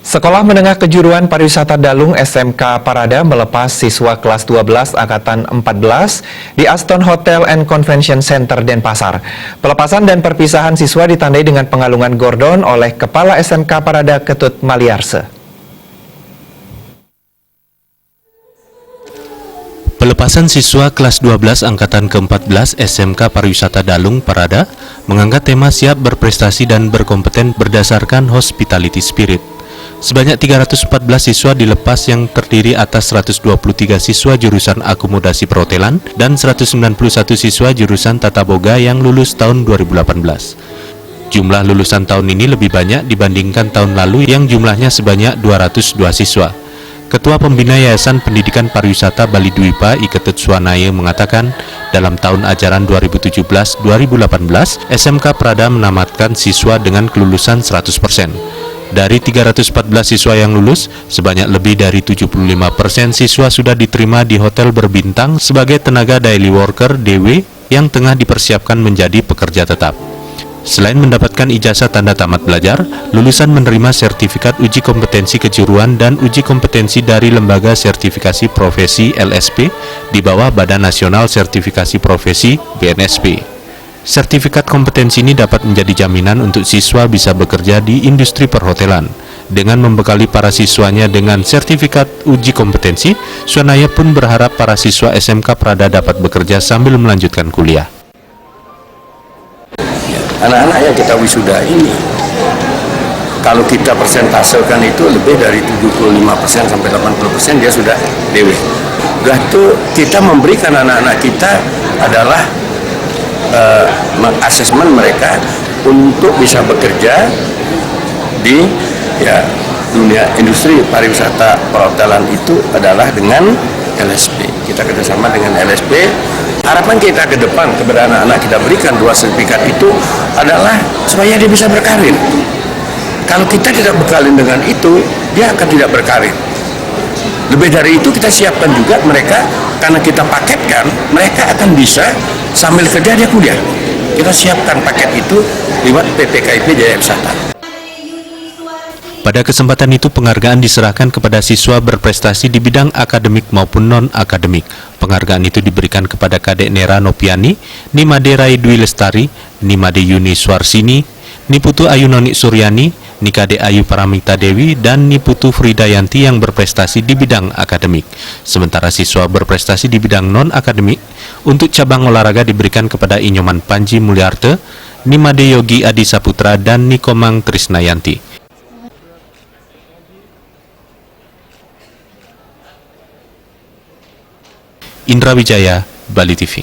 Sekolah Menengah Kejuruan Pariwisata Dalung SMK Parada melepas siswa kelas 12 Angkatan 14 di Aston Hotel and Convention Center Denpasar. Pelepasan dan perpisahan siswa ditandai dengan pengalungan gordon oleh Kepala SMK Parada Ketut Maliarse. Pelepasan siswa kelas 12 Angkatan ke-14 SMK Pariwisata Dalung Parada mengangkat tema siap berprestasi dan berkompeten berdasarkan hospitality spirit. Sebanyak 314 siswa dilepas yang terdiri atas 123 siswa jurusan akomodasi perhotelan dan 191 siswa jurusan tata boga yang lulus tahun 2018. Jumlah lulusan tahun ini lebih banyak dibandingkan tahun lalu yang jumlahnya sebanyak 202 siswa. Ketua Pembina Yayasan Pendidikan Pariwisata Bali Dwipa Iketut Swanaya mengatakan, dalam tahun ajaran 2017-2018, SMK Parada menamatkan siswa dengan kelulusan 100%. Dari 314 siswa yang lulus, sebanyak lebih dari 75% siswa sudah diterima di hotel berbintang sebagai tenaga daily worker DW yang tengah dipersiapkan menjadi pekerja tetap. Selain mendapatkan ijazah tanda tamat belajar, lulusan menerima sertifikat uji kompetensi kejuruan dan uji kompetensi dari Lembaga Sertifikasi Profesi LSP di bawah Badan Nasional Sertifikasi Profesi BNSP. Sertifikat kompetensi ini dapat menjadi jaminan untuk siswa bisa bekerja di industri perhotelan. Dengan membekali para siswanya dengan sertifikat uji kompetensi, Swanaya pun berharap para siswa SMK Parada dapat bekerja sambil melanjutkan kuliah. Anak-anak yang kita wisuda ini, kalau kita persentasekan itu lebih dari 75% sampai 80% dia sudah DW. Itu kita memberikan anak-anak kita adalah mengasesmen mereka untuk bisa bekerja di dunia industri pariwisata perhotelan itu adalah dengan LSP. Kita kerjasama dengan LSP. Harapan kita ke depan kepada anak-anak kita berikan 2 sertifikat itu adalah supaya dia bisa berkarir. Kalau kita tidak bekalin dengan itu, dia akan tidak berkarir. Lebih dari itu kita siapkan juga mereka, karena kita paketkan, mereka akan bisa sambil kerja dia kuliah. Kita siapkan paket itu lewat PPKIP Jaya Wisata. Pada kesempatan itu penghargaan diserahkan kepada siswa berprestasi di bidang akademik maupun non-akademik. Penghargaan itu diberikan kepada Kadek Nera Nopiani, Nimade Rai Dwi Lestari, Nimade Yuni Swarsini, Niputu Ayu Noni Suryani, Nikade Ayu Paramita Dewi, dan Niputu Fridayanti yang berprestasi di bidang akademik. Sementara siswa berprestasi di bidang non-akademik, untuk cabang olahraga diberikan kepada Inyoman Panji Mulyarte, Nimade Yogi Adi Saputra, dan Nikomang Trisnayanti. Indra Wijaya, Bali TV.